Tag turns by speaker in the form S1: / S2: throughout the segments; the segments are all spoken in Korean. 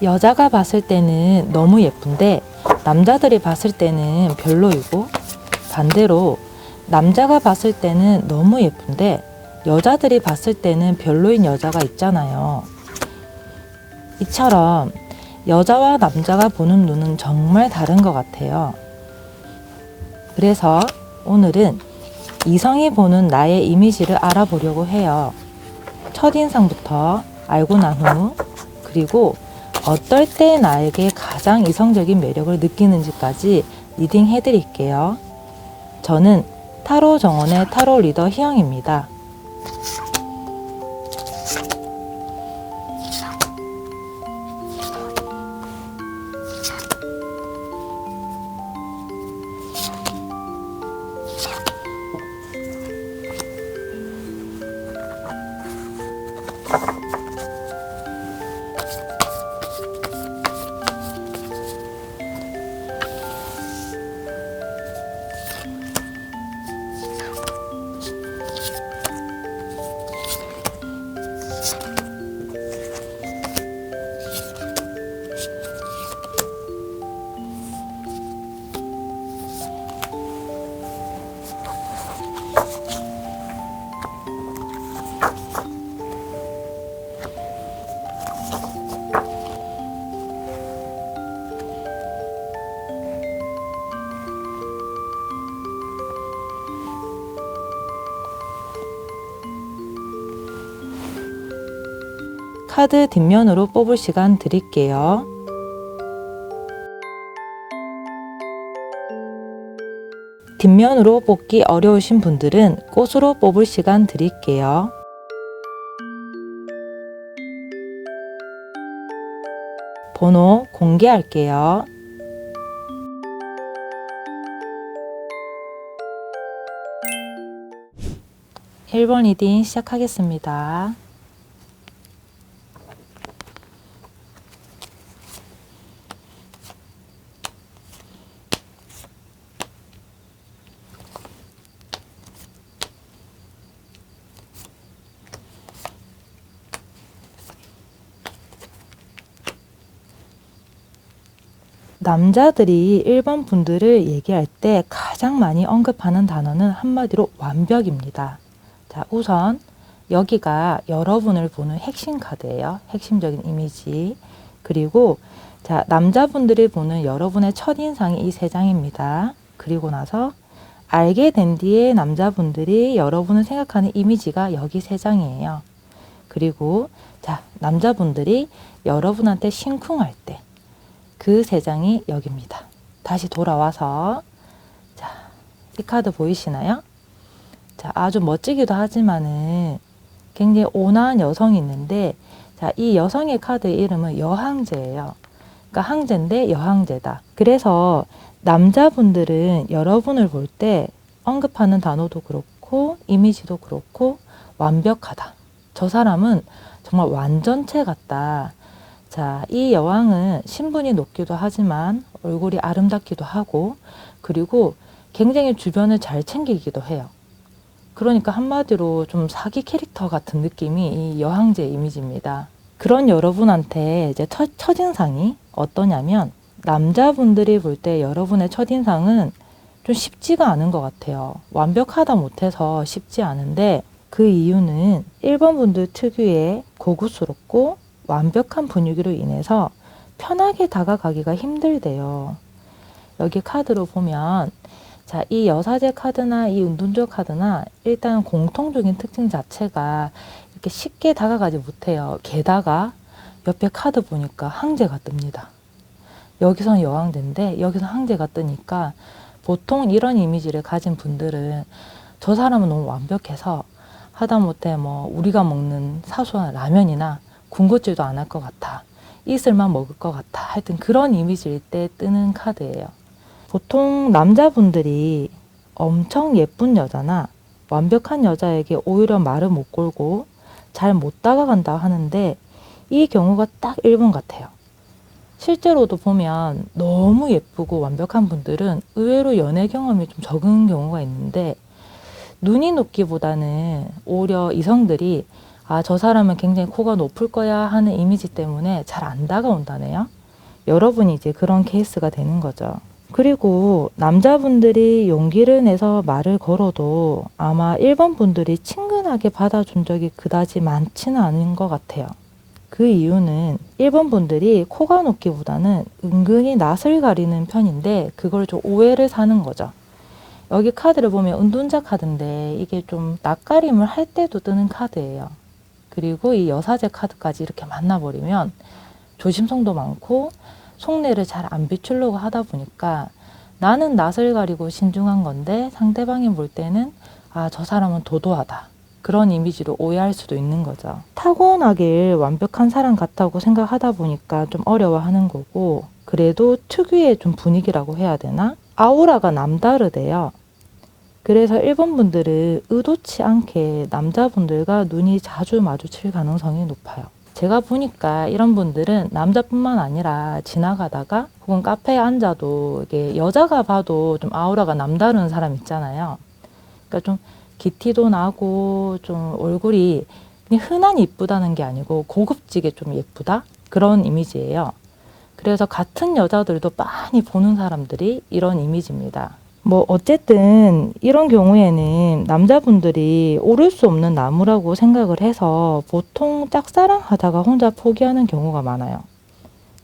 S1: 여자가 봤을 때는 너무 예쁜데 남자들이 봤을 때는 별로이고, 반대로 남자가 봤을 때는 너무 예쁜데 여자들이 봤을 때는 별로인 여자가 있잖아요. 이처럼 여자와 남자가 보는 눈은 정말 다른 것 같아요. 그래서 오늘은 이성이 보는 나의 이미지를 알아보려고 해요. 첫인상부터 알고 난 후, 그리고 어떨 때 나에게 가장 이성적인 매력을 느끼는지까지 리딩 해드릴게요. 저는 타로 정원의 타로 리더 희영입니다. 카드 뒷면으로 뽑을 시간 드릴게요. 뒷면으로 뽑기 어려우신 분들은 꽃으로 뽑을 시간 드릴게요. 번호 공개할게요. 1번 리딩 시작하겠습니다. 남자들이 1번 분들을 얘기할 때 가장 많이 언급하는 단어는 한마디로 완벽입니다. 자, 우선 여기가 여러분을 보는 핵심 카드예요. 핵심적인 이미지. 그리고 자, 남자분들이 보는 여러분의 첫인상이 이 세 장입니다. 그리고 나서 알게 된 뒤에 남자분들이 여러분을 생각하는 이미지가 여기 세 장이에요. 그리고 자, 남자분들이 여러분한테 심쿵할 때 그 세 장이 여기입니다. 다시 돌아와서 자, 이 카드 보이시나요? 자, 아주 멋지기도 하지만은 굉장히 온화한 여성이 있는데, 자, 이 여성의 카드의 이름은 여항제예요. 그러니까 항제인데 여항제다. 그래서 남자분들은 여러분을 볼 때 언급하는 단어도 그렇고 이미지도 그렇고 완벽하다. 저 사람은 정말 완전체 같다. 자, 이 여왕은 신분이 높기도 하지만 얼굴이 아름답기도 하고, 그리고 굉장히 주변을 잘 챙기기도 해요. 그러니까 한마디로 좀 사기 캐릭터 같은 느낌이 이 여항제 이미지입니다. 그런 여러분한테 이제 첫인상이 어떠냐면, 남자분들이 볼 때 여러분의 첫인상은 좀 쉽지가 않은 것 같아요. 완벽하다 못해서 쉽지 않은데, 그 이유는 1번 분들 특유의 고급스럽고 완벽한 분위기로 인해서 편하게 다가가기가 힘들대요. 여기 카드로 보면 자, 이 여사제 카드나 이 은둔조 카드나 일단 공통적인 특징 자체가 이렇게 쉽게 다가가지 못해요. 게다가 옆에 카드 보니까 항제가 뜹니다. 여기서는 여왕제인데 여기서 항제가 뜨니까 보통 이런 이미지를 가진 분들은 저 사람은 너무 완벽해서 하다못해 뭐 우리가 먹는 사소한 라면이나 군것질도 안 할 것 같아. 이슬만 먹을 것 같아. 하여튼 그런 이미지일 때 뜨는 카드예요. 보통 남자분들이 엄청 예쁜 여자나 완벽한 여자에게 오히려 말을 못 걸고 잘 못 다가간다 하는데 이 경우가 딱 1번 같아요. 실제로도 보면 너무 예쁘고 완벽한 분들은 의외로 연애 경험이 좀 적은 경우가 있는데 눈이 높기보다는 오히려 이성들이 아, 저 사람은 굉장히 코가 높을 거야 하는 이미지 때문에 잘 안 다가온다네요. 여러분이 이제 그런 케이스가 되는 거죠. 그리고 남자분들이 용기를 내서 말을 걸어도 아마 1번 분들이 친근하게 받아준 적이 그다지 많지는 않은 것 같아요. 그 이유는 1번 분들이 코가 높기보다는 은근히 낯을 가리는 편인데 그걸 좀 오해를 사는 거죠. 여기 카드를 보면 은둔자 카드인데 이게 좀 낯가림을 할 때도 뜨는 카드예요. 그리고 이 여사제 카드까지 이렇게 만나버리면 조심성도 많고 속내를 잘 안 비추려고 하다 보니까 나는 낯을 가리고 신중한 건데 상대방이 볼 때는 아, 저 사람은 도도하다. 그런 이미지로 오해할 수도 있는 거죠. 타고나길 완벽한 사람 같다고 생각하다 보니까 좀 어려워하는 거고 그래도 특유의 좀 분위기라고 해야 되나? 아우라가 남다르대요. 그래서 1번 분들은 의도치 않게 남자분들과 눈이 자주 마주칠 가능성이 높아요. 제가 보니까 이런 분들은 남자뿐만 아니라 지나가다가 혹은 카페에 앉아도 이게 여자가 봐도 좀 아우라가 남다른 사람 있잖아요. 그러니까 좀 기티도 나고 좀 얼굴이 그냥 흔한 이쁘다는 게 아니고 고급지게 좀 예쁘다? 그런 이미지예요. 그래서 같은 여자들도 많이 보는 사람들이 이런 이미지입니다. 뭐 어쨌든 이런 경우에는 남자분들이 오를 수 없는 나무라고 생각을 해서 보통 짝사랑하다가 혼자 포기하는 경우가 많아요.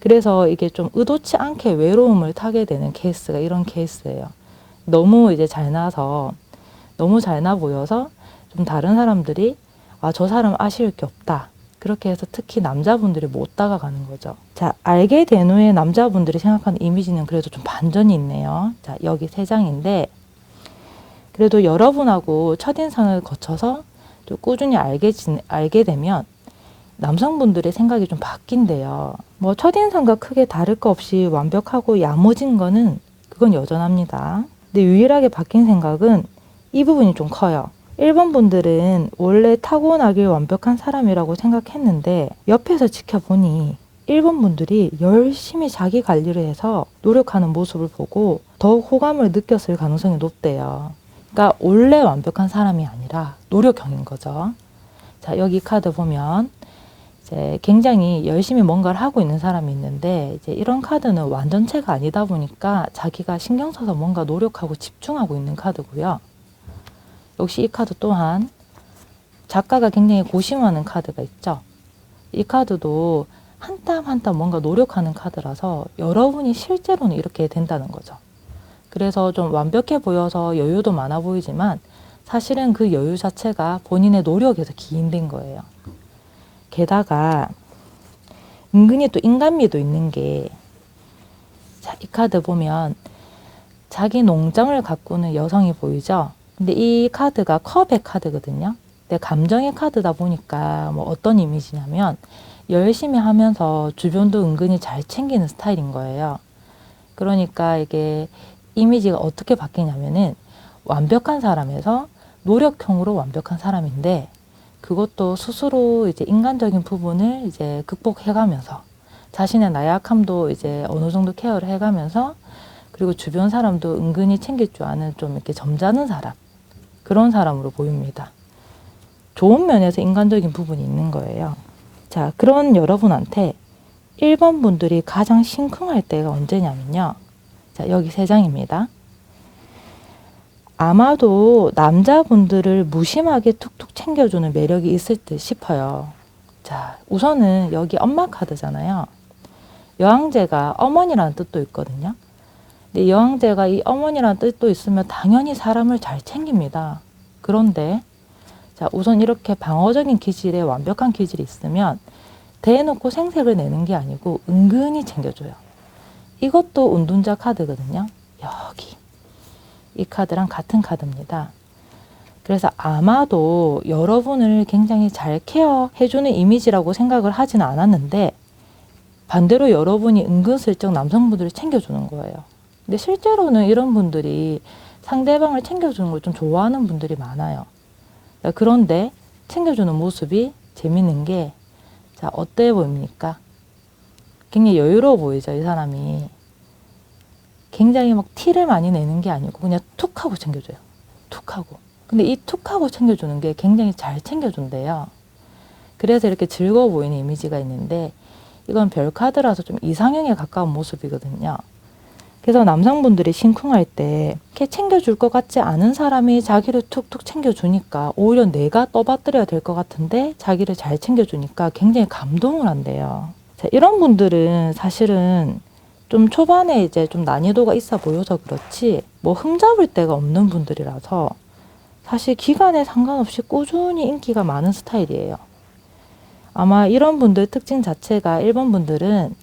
S1: 그래서 이게 좀 의도치 않게 외로움을 타게 되는 케이스가 이런 케이스예요. 너무 이제 잘나서 너무 잘나 보여서 좀 다른 사람들이 아, 저 사람 아쉬울 게 없다. 그렇게 해서 특히 남자분들이 못 다가가는 거죠. 자, 알게 된 후에 남자분들이 생각하는 이미지는 그래도 좀 반전이 있네요. 자, 여기 3장인데 그래도 여러분하고 첫인상을 거쳐서 좀 꾸준히 알게 되면 남성분들의 생각이 좀 바뀐대요. 뭐 첫인상과 크게 다를 거 없이 완벽하고 야무진 거는 그건 여전합니다. 근데 유일하게 바뀐 생각은 이 부분이 좀 커요. 1번 분들은 원래 타고나길 완벽한 사람이라고 생각했는데 옆에서 지켜보니 1번 분들이 열심히 자기 관리를 해서 노력하는 모습을 보고 더욱 호감을 느꼈을 가능성이 높대요. 그러니까 원래 완벽한 사람이 아니라 노력형인 거죠. 자, 여기 카드 보면 이제 굉장히 열심히 뭔가를 하고 있는 사람이 있는데 이제 이런 카드는 완전체가 아니다 보니까 자기가 신경 써서 뭔가 노력하고 집중하고 있는 카드고요. 역시 이 카드 또한 작가가 굉장히 고심하는 카드가 있죠. 이 카드도 한 땀 한 땀 뭔가 노력하는 카드라서 여러분이 실제로는 이렇게 된다는 거죠. 그래서 좀 완벽해 보여서 여유도 많아 보이지만 사실은 그 여유 자체가 본인의 노력에서 기인된 거예요. 게다가 은근히 또 인간미도 있는 게 자, 이 카드 보면 자기 농장을 가꾸는 여성이 보이죠. 근데 이 카드가 컵의 카드거든요. 근데 감정의 카드다 보니까 뭐 어떤 이미지냐면 열심히 하면서 주변도 은근히 잘 챙기는 스타일인 거예요. 그러니까 이게 이미지가 어떻게 바뀌냐면은 완벽한 사람에서 노력형으로 완벽한 사람인데 그것도 스스로 이제 인간적인 부분을 이제 극복해가면서 자신의 나약함도 이제 어느 정도 케어를 해가면서 그리고 주변 사람도 은근히 챙길 줄 아는 좀 이렇게 점잖은 사람. 그런 사람으로 보입니다. 좋은 면에서 인간적인 부분이 있는 거예요. 자, 그런 여러분한테 1번 분들이 가장 심쿵할 때가 언제냐면요. 자, 여기 3장입니다. 아마도 남자분들을 무심하게 툭툭 챙겨주는 매력이 있을 듯 싶어요. 자, 우선은 여기 엄마 카드잖아요. 여왕제가 어머니라는 뜻도 있거든요. 근데 여왕제가 이 어머니라는 뜻도 있으면 당연히 사람을 잘 챙깁니다. 그런데 자, 우선 이렇게 방어적인 기질에 완벽한 기질이 있으면 대놓고 생색을 내는 게 아니고 은근히 챙겨줘요. 이것도 은둔자 카드거든요. 여기 이 카드랑 같은 카드입니다. 그래서 아마도 여러분을 굉장히 잘 케어해주는 이미지라고 생각을 하지는 않았는데 반대로 여러분이 은근슬쩍 남성분들을 챙겨주는 거예요. 근데 실제로는 이런 분들이 상대방을 챙겨주는 걸 좀 좋아하는 분들이 많아요. 그런데 챙겨주는 모습이 재밌는 게, 자, 어때 보입니까? 굉장히 여유로워 보이죠, 이 사람이. 굉장히 막 티를 많이 내는 게 아니고 그냥 툭 하고 챙겨줘요. 툭 하고. 근데 이 툭 하고 챙겨주는 게 굉장히 잘 챙겨준대요. 그래서 이렇게 즐거워 보이는 이미지가 있는데 이건 별 카드라서 좀 이상형에 가까운 모습이거든요. 그래서 남성분들이 심쿵할 때 이렇게 챙겨줄 것 같지 않은 사람이 자기를 툭툭 챙겨주니까 오히려 내가 떠받들여야 될 것 같은데 자기를 잘 챙겨주니까 굉장히 감동을 한대요. 자, 이런 분들은 사실은 좀 초반에 이제 좀 난이도가 있어 보여서 그렇지 뭐 흠잡을 데가 없는 분들이라서 사실 기간에 상관없이 꾸준히 인기가 많은 스타일이에요. 아마 이런 분들 특징 자체가 1번 분들은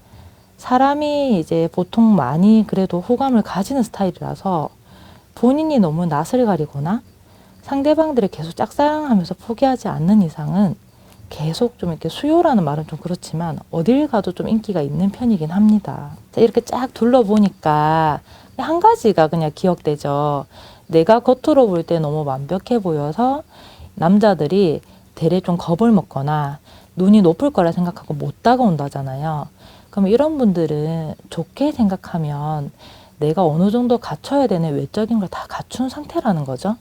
S1: 사람이 이제 보통 많이 그래도 호감을 가지는 스타일이라서 본인이 너무 낯을 가리거나 상대방들을 계속 짝사랑하면서 포기하지 않는 이상은 계속 좀 이렇게 수요라는 말은 좀 그렇지만 어딜 가도 좀 인기가 있는 편이긴 합니다. 자, 이렇게 쫙 둘러보니까 한 가지가 그냥 기억되죠. 내가 겉으로 볼 때 너무 완벽해 보여서 남자들이 대래 좀 겁을 먹거나 눈이 높을 거라 생각하고 못 다가온다잖아요. 그럼 이런 분들은 좋게 생각하면 내가 어느 정도 갖춰야 되는 외적인 걸 다 갖춘 상태라는 거죠.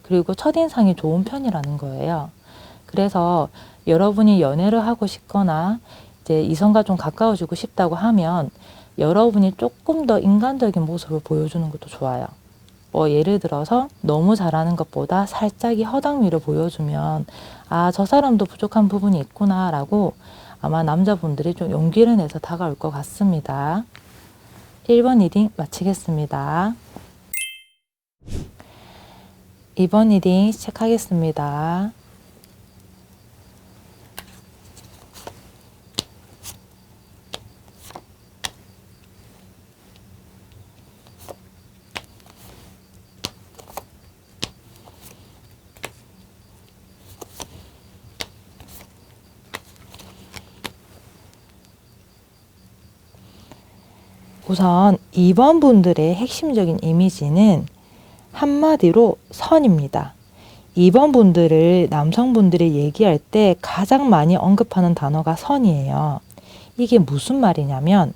S1: 그리고 첫인상이 좋은 편이라는 거예요. 그래서 여러분이 연애를 하고 싶거나 이제 이성과 좀 가까워지고 싶다고 하면 여러분이 조금 더 인간적인 모습을 보여주는 것도 좋아요. 뭐 예를 들어서 너무 잘하는 것보다 살짝이 허당 위로 보여주면 아, 저 사람도 부족한 부분이 있구나 라고 아마 남자분들이 좀 용기를 내서 다가올 것 같습니다. 1번 리딩 마치겠습니다. 2번 리딩 시작하겠습니다. 우선 2번 분들의 핵심적인 이미지는 한마디로 선입니다. 2번 분들을 남성분들이 얘기할 때 가장 많이 언급하는 단어가 선이에요. 이게 무슨 말이냐면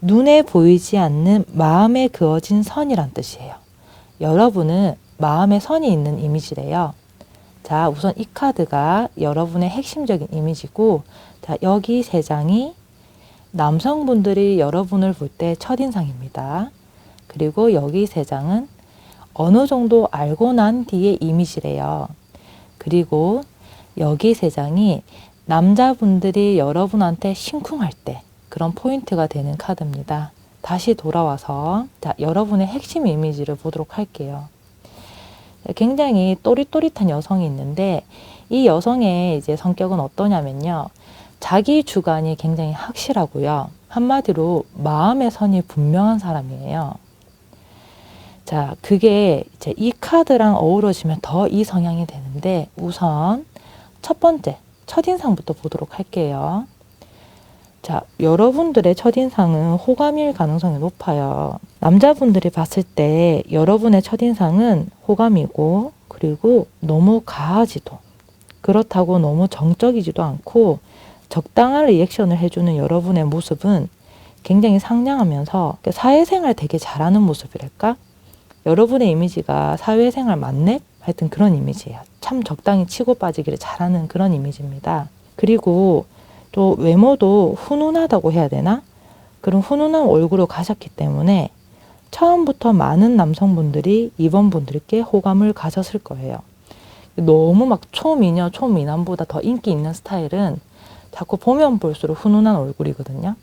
S1: 눈에 보이지 않는 마음에 그어진 선이란 뜻이에요. 여러분은 마음에 선이 있는 이미지래요. 자, 우선 이 카드가 여러분의 핵심적인 이미지고, 자, 여기 3장이 남성분들이 여러분을 볼 때 첫인상입니다. 그리고 여기 3장은 어느 정도 알고 난 뒤의 이미지래요. 그리고 여기 3장이 남자분들이 여러분한테 심쿵할 때 그런 포인트가 되는 카드입니다. 다시 돌아와서 자, 여러분의 핵심 이미지를 보도록 할게요. 굉장히 또릿또릿한 여성이 있는데 이 여성의 이제 성격은 어떠냐면요. 자기 주관이 굉장히 확실하고요. 한마디로 마음의 선이 분명한 사람이에요. 자, 그게 이제 이 카드랑 어우러지면 더 이 성향이 되는데 우선 첫 번째, 첫인상부터 보도록 할게요. 자, 여러분들의 첫인상은 호감일 가능성이 높아요. 남자분들이 봤을 때 여러분의 첫인상은 호감이고 그리고 너무 가하지도 그렇다고 너무 정적이지도 않고 적당한 리액션을 해주는 여러분의 모습은 굉장히 상냥하면서 사회생활 되게 잘하는 모습이랄까? 여러분의 이미지가 사회생활 만렙? 하여튼 그런 이미지예요. 참 적당히 치고 빠지기를 잘하는 그런 이미지입니다. 그리고 또 외모도 훈훈하다고 해야 되나? 그런 훈훈한 얼굴로 가셨기 때문에 처음부터 많은 남성분들이 이번 분들께 호감을 가졌을 거예요. 너무 막 초미녀, 초미남보다 더 인기 있는 스타일은 자꾸 보면 볼수록 훈훈한 얼굴이거든요.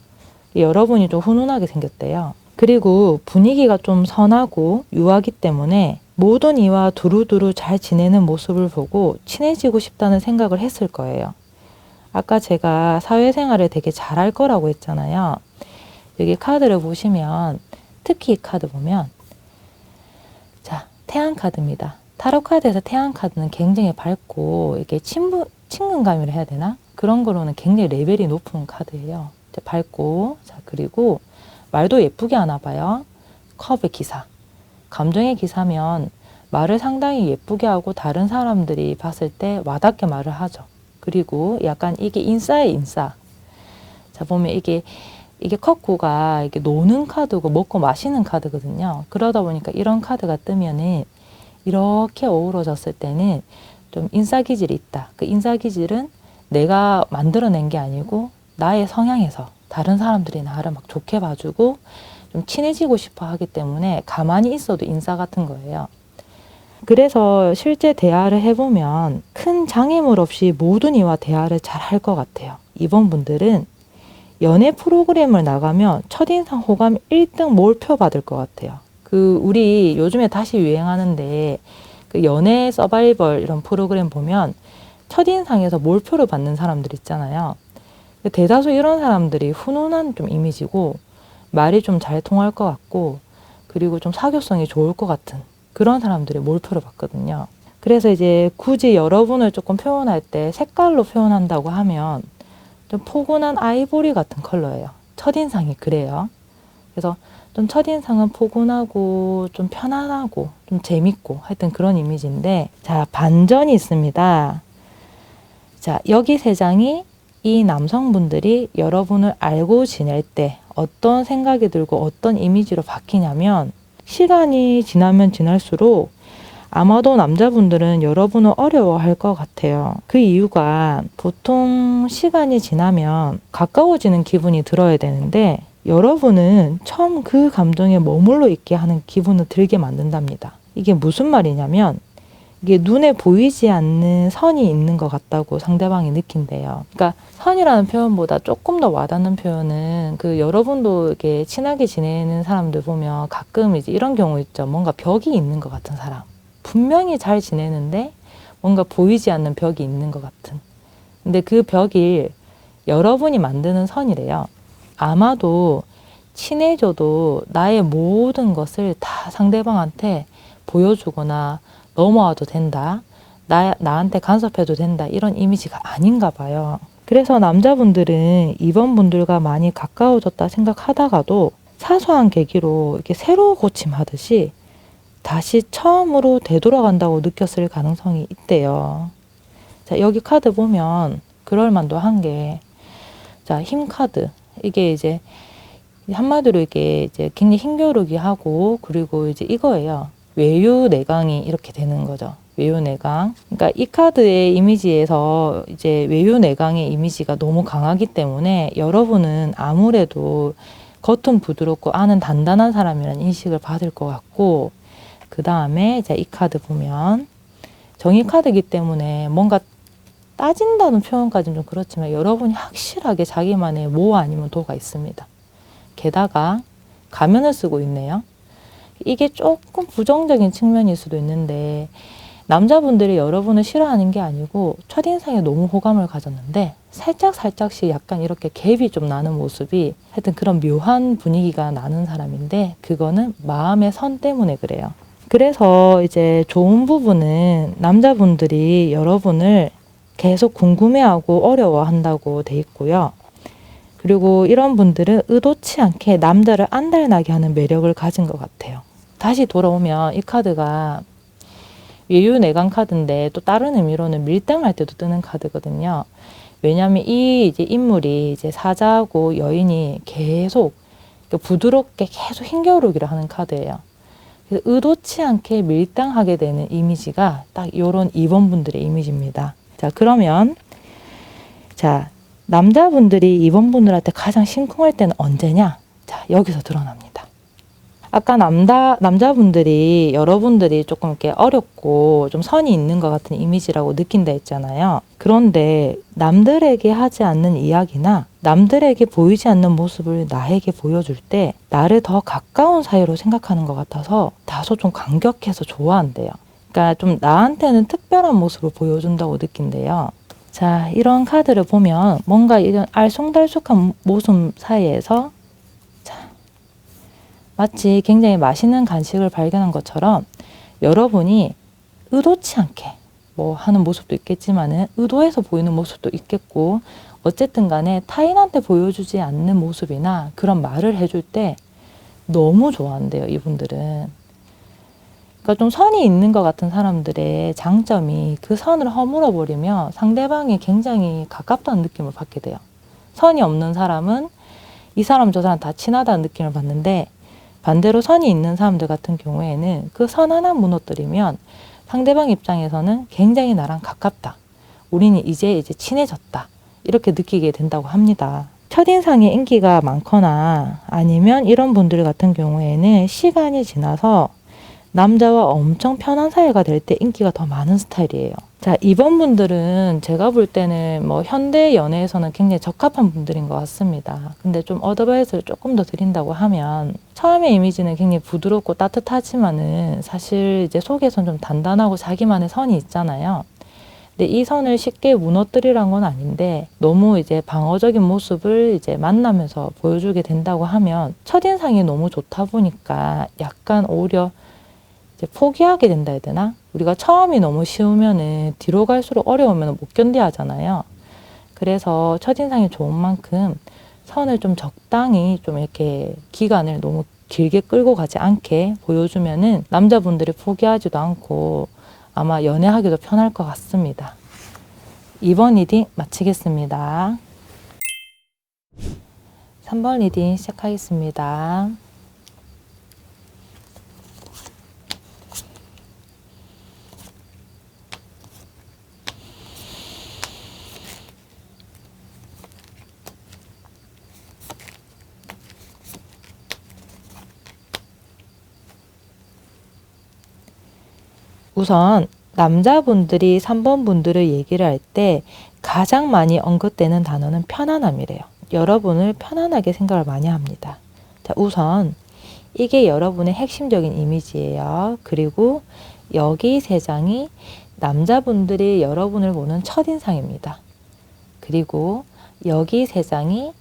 S1: 여러분이 좀 훈훈하게 생겼대요. 그리고 분위기가 좀 선하고 유하기 때문에 모든 이와 두루두루 잘 지내는 모습을 보고 친해지고 싶다는 생각을 했을 거예요. 아까 제가 사회생활을 되게 잘할 거라고 했잖아요. 여기 카드를 보시면 특히 이 카드 보면 자, 태양 카드입니다. 타로 카드에서 태양 카드는 굉장히 밝고 이게 친근감이라 해야 되나? 그런 거로는 굉장히 레벨이 높은 카드예요. 밝고 자, 그리고 말도 예쁘게 하나 봐요. 컵의 기사. 감정의 기사면 말을 상당히 예쁘게 하고 다른 사람들이 봤을 때 와닿게 말을 하죠. 그리고 약간 이게 인싸의 인싸. 자, 보면 이게 컵구가 이게 노는 카드고 먹고 마시는 카드거든요. 그러다 보니까 이런 카드가 뜨면은 이렇게 어우러졌을 때는 좀 인싸 기질이 있다. 그 인싸 기질은 내가 만들어낸 게 아니고 나의 성향에서 다른 사람들이 나를 막 좋게 봐주고 좀 친해지고 싶어 하기 때문에 가만히 있어도 인싸 같은 거예요. 그래서 실제 대화를 해보면 큰 장애물 없이 모든 이와 대화를 잘 할 것 같아요. 이번 분들은 연애 프로그램을 나가면 첫인상 호감 1등 몰표 받을 것 같아요. 우리 요즘에 다시 유행하는데 그 연애 서바이벌 이런 프로그램 보면 첫인상에서 몰표를 받는 사람들 있잖아요. 대다수 이런 사람들이 훈훈한 좀 이미지고 말이 좀 잘 통할 것 같고 그리고 좀 사교성이 좋을 것 같은 그런 사람들이 몰표를 받거든요. 그래서 이제 굳이 여러분을 조금 표현할 때 색깔로 표현한다고 하면 좀 포근한 아이보리 같은 컬러예요. 첫인상이 그래요. 그래서 좀 첫인상은 포근하고 좀 편안하고 좀 재밌고 하여튼 그런 이미지인데, 자, 반전이 있습니다. 자, 여기 세 장이 이 남성분들이 여러분을 알고 지낼 때 어떤 생각이 들고 어떤 이미지로 바뀌냐면, 시간이 지나면 지날수록 아마도 남자분들은 여러분을 어려워할 것 같아요. 그 이유가 보통 시간이 지나면 가까워지는 기분이 들어야 되는데 여러분은 처음 그 감정에 머물러 있게 하는 기분을 들게 만든답니다. 이게 무슨 말이냐면 이게 눈에 보이지 않는 선이 있는 것 같다고 상대방이 느낀대요. 그러니까 선이라는 표현보다 조금 더 와닿는 표현은 여러분도 이렇게 친하게 지내는 사람들 보면 가끔 이제 이런 경우 있죠. 뭔가 벽이 있는 것 같은 사람. 분명히 잘 지내는데 뭔가 보이지 않는 벽이 있는 것 같은. 근데 그 벽이 여러분이 만드는 선이래요. 아마도 친해져도 나의 모든 것을 다 상대방한테 보여주거나 넘어와도 된다, 나한테 간섭해도 된다, 이런 이미지가 아닌가 봐요. 그래서 남자분들은 이번 분들과 많이 가까워졌다 생각하다가도 사소한 계기로 이렇게 새로 고침하듯이 다시 처음으로 되돌아간다고 느꼈을 가능성이 있대요. 자, 여기 카드 보면 그럴만도 한 게, 자, 힘 카드. 이게 이제 한마디로 이게 이제 굉장히 힘겨루기 하고, 그리고 이제 이거예요. 외유내강이 이렇게 되는 거죠. 외유내강. 그러니까 이 카드의 이미지에서 이제 외유내강의 이미지가 너무 강하기 때문에 여러분은 아무래도 겉은 부드럽고 안은 단단한 사람이라는 인식을 받을 것 같고, 그 다음에 이제 이 카드 보면 정의 카드이기 때문에 뭔가 따진다는 표현까지는 좀 그렇지만 여러분이 확실하게 자기만의 모 아니면 도가 있습니다. 게다가 가면을 쓰고 있네요. 이게 조금 부정적인 측면일 수도 있는데 남자분들이 여러분을 싫어하는 게 아니고 첫인상에 너무 호감을 가졌는데 살짝씩 약간 이렇게 갭이 좀 나는 모습이, 하여튼 그런 묘한 분위기가 나는 사람인데 그거는 마음의 선 때문에 그래요. 그래서 이제 좋은 부분은 남자분들이 여러분을 계속 궁금해하고 어려워한다고 돼 있고요. 그리고 이런 분들은 의도치 않게 남자를 안달나게 하는 매력을 가진 것 같아요. 다시 돌아오면 이 카드가 외유내강 카드인데 또 다른 의미로는 밀당할 때도 뜨는 카드거든요. 왜냐하면 이 이제 인물이 이제 사자하고 여인이 계속 부드럽게 계속 힘겨루기를 하는 카드예요. 그래서 의도치 않게 밀당하게 되는 이미지가 딱 이런 2번 분들의 이미지입니다. 자, 그러면 자, 남자분들이 2번 분들한테 가장 심쿵할 때는 언제냐? 자, 여기서 드러납니다. 아까 남자분들이 여러분들이 조금 이렇게 어렵고 좀 선이 있는 것 같은 이미지라고 느낀다 했잖아요. 그런데 남들에게 하지 않는 이야기나 남들에게 보이지 않는 모습을 나에게 보여줄 때 나를 더 가까운 사이로 생각하는 것 같아서 다소 좀 감격해서 좋아한대요. 그러니까 좀 나한테는 특별한 모습을 보여준다고 느낀대요. 자, 이런 카드를 보면 뭔가 이런 알쏭달쏭한 모습 사이에서 마치 굉장히 맛있는 간식을 발견한 것처럼 여러분이 의도치 않게 뭐 하는 모습도 있겠지만은 의도해서 보이는 모습도 있겠고, 어쨌든 간에 타인한테 보여주지 않는 모습이나 그런 말을 해줄 때 너무 좋아한대요, 이분들은. 그러니까 좀 선이 있는 것 같은 사람들의 장점이 그 선을 허물어버리면 상대방이 굉장히 가깝다는 느낌을 받게 돼요. 선이 없는 사람은 이 사람 저 사람 다 친하다는 느낌을 받는데, 반대로 선이 있는 사람들 같은 경우에는 그 선 하나 무너뜨리면 상대방 입장에서는 굉장히 나랑 가깝다, 우리는 이제 친해졌다. 이렇게 느끼게 된다고 합니다. 첫인상에 인기가 많거나 아니면 이런 분들 같은 경우에는 시간이 지나서 남자와 엄청 편한 사이가 될 때 인기가 더 많은 스타일이에요. 자, 이번 분들은 제가 볼 때는 뭐 현대 연애에서는 굉장히 적합한 분들인 것 같습니다. 근데 좀 어드바이스를 조금 더 드린다고 하면 처음의 이미지는 굉장히 부드럽고 따뜻하지만은 사실 이제 속에선 좀 단단하고 자기만의 선이 있잖아요. 근데 이 선을 쉽게 무너뜨리란 건 아닌데 너무 이제 방어적인 모습을 이제 만나면서 보여주게 된다고 하면 첫인상이 너무 좋다 보니까 약간 오히려 이제 포기하게 된다 해야 되나? 우리가 처음이 너무 쉬우면은 뒤로 갈수록 어려우면 못 견뎌 하잖아요. 그래서 첫인상이 좋은 만큼 선을 좀 적당히 좀 이렇게 기간을 너무 길게 끌고 가지 않게 보여주면은 남자분들이 포기하지도 않고 아마 연애하기도 편할 것 같습니다. 2번 리딩 마치겠습니다. 3번 리딩 시작하겠습니다. 우선 남자분들이 3번 분들을 얘기를 할 때 가장 많이 언급되는 단어는 편안함이래요. 여러분을 편안하게 생각을 많이 합니다. 자, 우선 이게 여러분의 핵심적인 이미지예요. 그리고 여기 3장이 남자분들이 여러분을 보는 첫인상입니다. 그리고 여기 3장이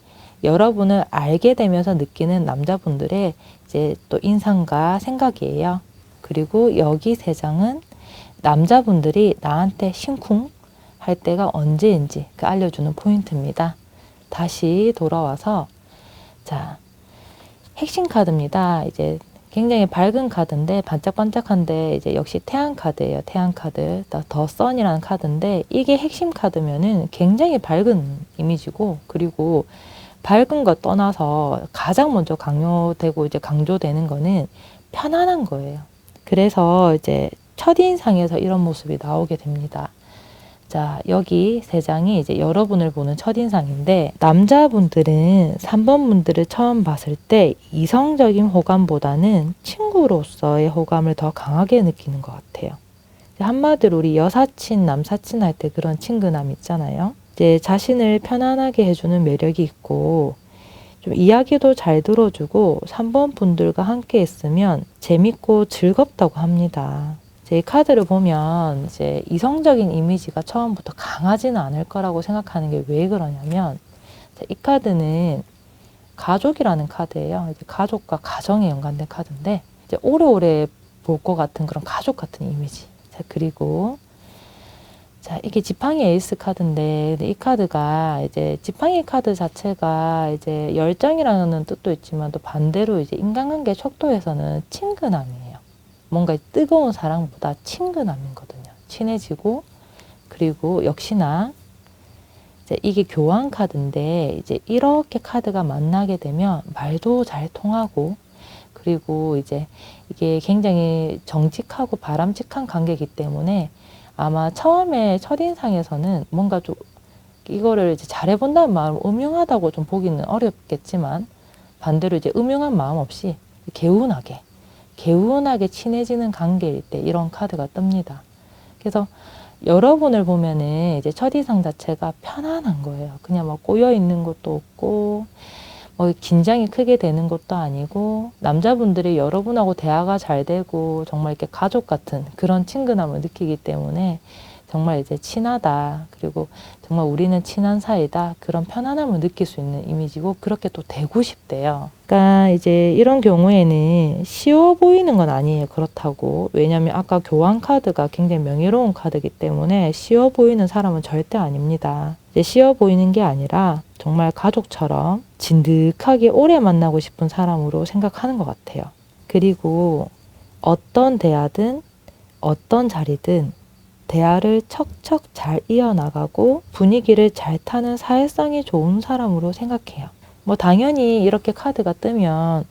S1: 여러분을 알게 되면서 느끼는 남자분들의 이제 또 인상과 생각이에요. 그리고 여기 3장은 남자분들이 나한테 심쿵 할 때가 언제인지 그 알려주는 포인트입니다. 다시 돌아와서 자, 핵심 카드입니다. 이제 굉장히 밝은 카드인데 반짝반짝한데 이제 역시 태양 카드예요. 태양 카드. 더 선이라는 카드인데 이게 핵심 카드면은 굉장히 밝은 이미지고 그리고 밝은 것 떠나서 가장 먼저 강요되고 이제 강조되는 거는 편안한 거예요. 그래서 이제 첫인상에서 이런 모습이 나오게 됩니다. 자, 여기 3장이 이제 여러분을 보는 첫인상인데 남자분들은 3번 분들을 처음 봤을 때 이성적인 호감보다는 친구로서의 호감을 더 강하게 느끼는 것 같아요. 한마디로 우리 여사친, 남사친 할 때 그런 친근함 있잖아요. 이제 자신을 편안하게 해주는 매력이 있고 좀 이야기도 잘 들어주고 3번 분들과 함께 있으면 재밌고 즐겁다고 합니다. 이 카드를 보면 이제 이성적인 이미지가 처음부터 강하지는 않을 거라고 생각하는 게 왜 그러냐면 이 카드는 가족이라는 카드예요. 이제 가족과 가정에 연관된 카드인데 이제 오래오래 볼 것 같은 그런 가족 같은 이미지. 자, 그리고 자, 이게 지팡이 에이스 카드인데 이 카드가 이제 지팡이 카드 자체가 이제 열정이라는 뜻도 있지만 또 반대로 이제 인간관계 척도에서는 친근함이에요. 뭔가 뜨거운 사랑보다 친근함이거든요. 친해지고 그리고 역시나 이제 이게 교환 카드인데 이제 이렇게 카드가 만나게 되면 말도 잘 통하고 그리고 이제 이게 굉장히 정직하고 바람직한 관계이기 때문에 아마 처음에 첫인상에서는 뭔가 좀 이거를 이제 잘해본다는 마음 음흉하다고 좀 보기는 어렵겠지만 반대로 이제 음흉한 마음 없이 개운하게 친해지는 관계일 때 이런 카드가 뜹니다. 그래서 여러분을 보면은 이제 첫인상 자체가 편안한 거예요. 그냥 뭐 꼬여 있는 것도 없고 뭐 긴장이 크게 되는 것도 아니고 남자분들이 여러분하고 대화가 잘 되고 정말 이렇게 가족 같은 그런 친근함을 느끼기 때문에 정말 이제 친하다. 그리고 정말 우리는 친한 사이다. 그런 편안함을 느낄 수 있는 이미지고 그렇게 또 되고 싶대요. 그러니까 이제 이런 경우에는 쉬워 보이는 건 아니에요. 그렇다고. 왜냐하면 아까 교환 카드가 굉장히 명예로운 카드이기 때문에 쉬워 보이는 사람은 절대 아닙니다. 이제 쉬워 보이는 게 아니라 정말 가족처럼 진득하게 오래 만나고 싶은 사람으로 생각하는 것 같아요. 그리고 어떤 대화든 어떤 자리든 대화를 척척 잘 이어나가고 분위기를 잘 타는 사회성이 좋은 사람으로 생각해요. 뭐 당연히 이렇게 카드가 뜨면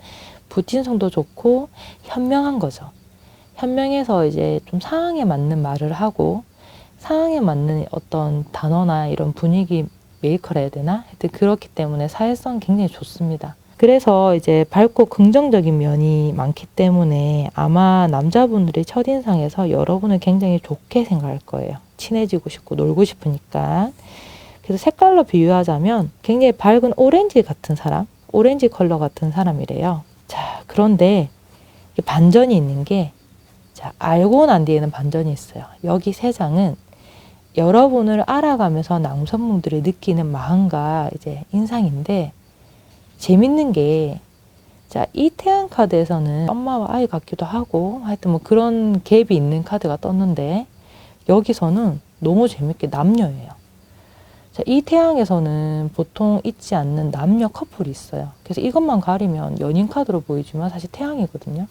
S1: 부친성도 좋고 현명한 거죠. 현명해서 이제 좀 상황에 맞는 말을 하고 상황에 맞는 어떤 단어나 이런 분위기 메이커라 해야 되나? 하여튼 그렇기 때문에 사회성 굉장히 좋습니다. 그래서 이제 밝고 긍정적인 면이 많기 때문에 아마 남자분들이 첫인상에서 여러분을 굉장히 좋게 생각할 거예요. 친해지고 싶고 놀고 싶으니까. 그래서 색깔로 비유하자면 굉장히 밝은 오렌지 같은 사람, 오렌지 컬러 같은 사람이래요. 자, 그런데 반전이 있는 게, 자, 알고 난 뒤에는 반전이 있어요. 여기 세 장은 여러분을 알아가면서 남성분들이 느끼는 마음과 이제 인상인데, 재밌는 게, 자, 이 태양 카드에서는 엄마와 아이 같기도 하고, 하여튼 뭐 그런 갭이 있는 카드가 떴는데, 여기서는 너무 재밌게 남녀예요. 자, 이 태양에서는 보통 있지 않는 남녀 커플이 있어요. 그래서 이것만 가리면 연인 카드로 보이지만 사실 태양이거든요.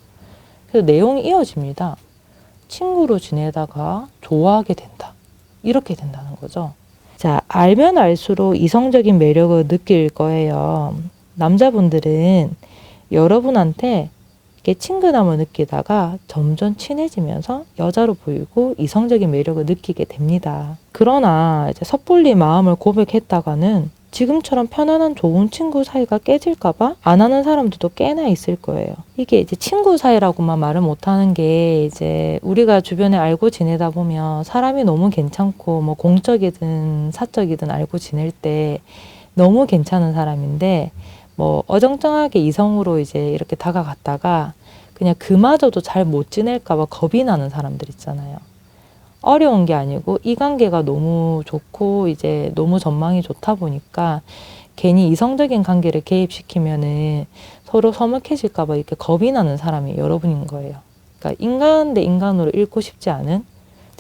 S1: 그래서 내용이 이어집니다. 친구로 지내다가 좋아하게 된다. 이렇게 된다는 거죠. 자, 알면 알수록 이성적인 매력을 느낄 거예요. 남자분들은 여러분한테 이렇게 친근함을 느끼다가 점점 친해지면서 여자로 보이고 이성적인 매력을 느끼게 됩니다. 그러나 이제 섣불리 마음을 고백했다가는 지금처럼 편안한 좋은 친구 사이가 깨질까봐 안 하는 사람들도 꽤나 있을 거예요. 이게 이제 친구 사이라고만 말을 못하는 게, 이제 우리가 주변에 알고 지내다 보면 사람이 너무 괜찮고 뭐 공적이든 사적이든 알고 지낼 때 너무 괜찮은 사람인데 뭐 어정쩡하게 이성으로 이제 이렇게 다가갔다가 그냥 그마저도 잘 못 지낼까봐 겁이 나는 사람들 있잖아요. 어려운 게 아니고 이 관계가 너무 좋고 이제 너무 전망이 좋다 보니까 괜히 이성적인 관계를 개입시키면은 서로 서먹해질까봐 이렇게 겁이 나는 사람이 여러분인 거예요. 그러니까 인간 대 인간으로 잃고 싶지 않은,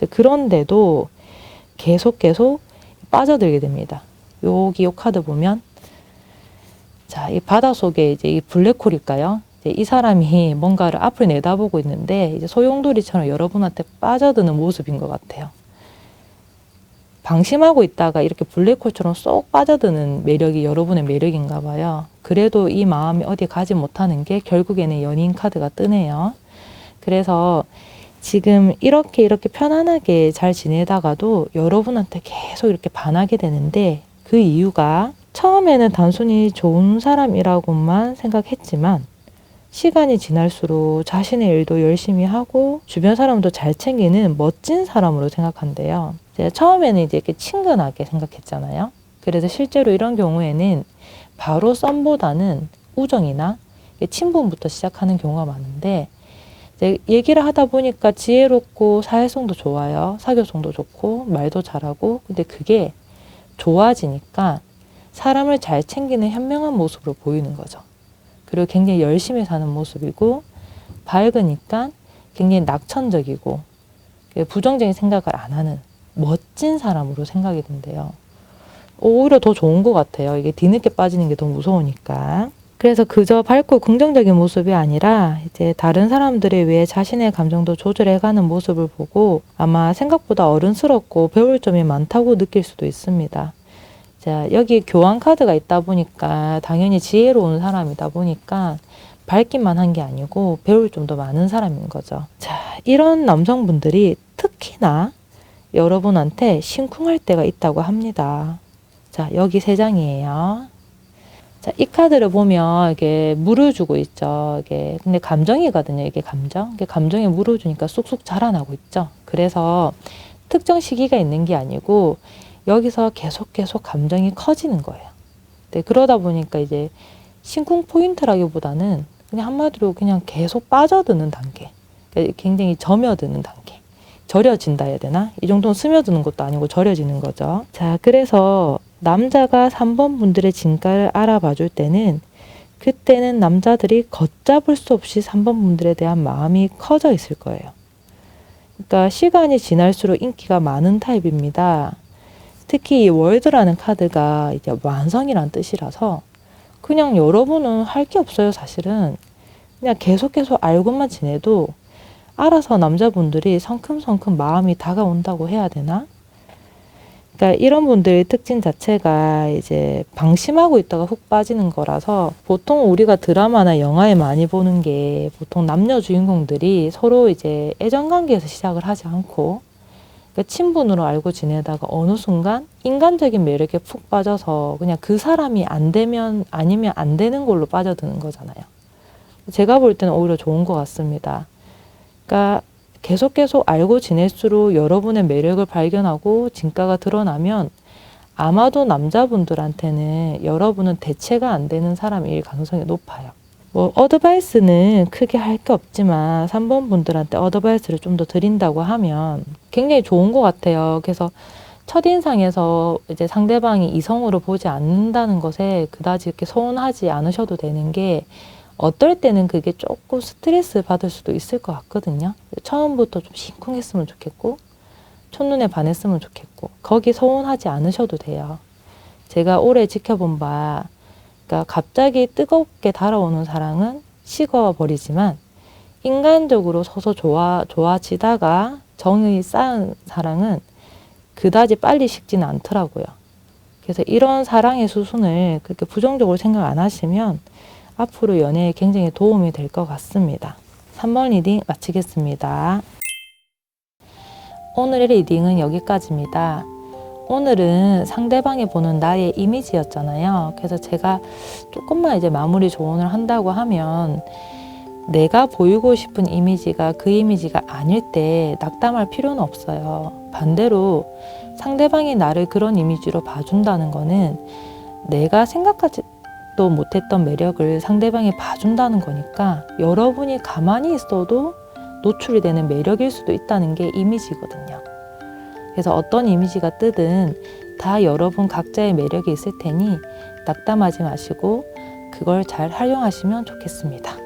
S1: 그런데도 계속 빠져들게 됩니다. 여기 요 카드 보면, 자, 이 바닷속에 이제 이 블랙홀일까요? 이제 이 사람이 뭔가를 앞을 내다보고 있는데 이제 소용돌이처럼 여러분한테 빠져드는 모습인 것 같아요. 방심하고 있다가 이렇게 블랙홀처럼 쏙 빠져드는 매력이 여러분의 매력인가 봐요. 그래도 이 마음이 어디 가지 못하는 게 결국에는 연인 카드가 뜨네요. 그래서 지금 이렇게 편안하게 잘 지내다가도 여러분한테 계속 이렇게 반하게 되는데, 그 이유가 처음에는 단순히 좋은 사람이라고만 생각했지만 시간이 지날수록 자신의 일도 열심히 하고 주변 사람도 잘 챙기는 멋진 사람으로 생각한대요. 제가 처음에는 이제 이렇게 친근하게 생각했잖아요. 그래서 실제로 이런 경우에는 바로 썸보다는 우정이나 친분부터 시작하는 경우가 많은데, 이제 얘기를 하다 보니까 지혜롭고 사회성도 좋아요. 사교성도 좋고 말도 잘하고, 근데 그게 좋아지니까 사람을 잘 챙기는 현명한 모습으로 보이는 거죠. 그리고 굉장히 열심히 사는 모습이고, 밝으니까 굉장히 낙천적이고 부정적인 생각을 안 하는 멋진 사람으로 생각이 된대요. 오히려 더 좋은 것 같아요. 이게 뒤늦게 빠지는 게 더 무서우니까. 그래서 그저 밝고 긍정적인 모습이 아니라 이제 다른 사람들에 위해 자신의 감정도 조절해가는 모습을 보고 아마 생각보다 어른스럽고 배울 점이 많다고 느낄 수도 있습니다. 자, 여기 교환 카드가 있다 보니까 당연히 지혜로운 사람이다 보니까 밝기만 한 게 아니고 배울 점도 많은 사람인 거죠. 자, 이런 남성분들이 특히나 여러분한테 심쿵할 때가 있다고 합니다. 자, 여기 세 장이에요. 자, 이 카드를 보면 이게 물을 주고 있죠. 이게 근데 감정이거든요. 이게 감정. 이게 감정에 물을 주니까 쑥쑥 자라나고 있죠. 그래서 특정 시기가 있는 게 아니고 여기서 계속 감정이 커지는 거예요. 네, 그러다 보니까 이제 심쿵 포인트라기보다는 그냥 한마디로 그냥 계속 빠져드는 단계. 그러니까 굉장히 점여드는 단계. 절여진다 해야 되나? 이 정도는 스며드는 것도 아니고 절여지는 거죠. 자, 그래서 남자가 3번 분들의 진가를 알아봐 줄 때는 그때는 남자들이 걷잡을 수 없이 3번 분들에 대한 마음이 커져 있을 거예요. 그러니까 시간이 지날수록 인기가 많은 타입입니다. 특히 이 월드라는 카드가 이제 완성이란 뜻이라서 그냥 여러분은 할 게 없어요, 사실은. 그냥 계속 알고만 지내도 알아서 남자분들이 성큼성큼 마음이 다가온다고 해야 되나? 그러니까 이런 분들의 특징 자체가 이제 방심하고 있다가 훅 빠지는 거라서 보통 우리가 드라마나 영화에 많이 보는 게 보통 남녀 주인공들이 서로 이제 애정 관계에서 시작을 하지 않고 그러니까 친분으로 알고 지내다가 어느 순간 인간적인 매력에 푹 빠져서 그냥 그 사람이 안 되면 아니면 안 되는 걸로 빠져드는 거잖아요. 제가 볼 때는 오히려 좋은 것 같습니다. 그러니까 계속 알고 지낼수록 여러분의 매력을 발견하고 진가가 드러나면 아마도 남자분들한테는 여러분은 대체가 안 되는 사람일 가능성이 높아요. 뭐 어드바이스는 크게 할 게 없지만 3번 분들한테 어드바이스를 좀 더 드린다고 하면 굉장히 좋은 것 같아요. 그래서 첫인상에서 이제 상대방이 이성으로 보지 않는다는 것에 그다지 이렇게 서운하지 않으셔도 되는 게 어떨 때는 그게 조금 스트레스 받을 수도 있을 것 같거든요. 처음부터 좀 심쿵했으면 좋겠고 첫눈에 반했으면 좋겠고 거기 서운하지 않으셔도 돼요. 제가 오래 지켜본 바 그러니까 갑자기 뜨겁게 달아오는 사랑은 식어버리지만 인간적으로 서서 좋아지다가 정이 쌓은 사랑은 그다지 빨리 식지는 않더라고요. 그래서 이런 사랑의 수순을 그렇게 부정적으로 생각 안 하시면 앞으로 연애에 굉장히 도움이 될 것 같습니다. 3번 리딩 마치겠습니다. 오늘의 리딩은 여기까지입니다. 오늘은 상대방이 보는 나의 이미지였잖아요. 그래서 제가 조금만 이제 마무리 조언을 한다고 하면 내가 보이고 싶은 이미지가 그 이미지가 아닐 때 낙담할 필요는 없어요. 반대로 상대방이 나를 그런 이미지로 봐준다는 거는 내가 생각하지도 못했던 매력을 상대방이 봐준다는 거니까 여러분이 가만히 있어도 노출이 되는 매력일 수도 있다는 게 이미지거든요. 그래서 어떤 이미지가 뜨든 다 여러분 각자의 매력이 있을 테니 낙담하지 마시고 그걸 잘 활용하시면 좋겠습니다.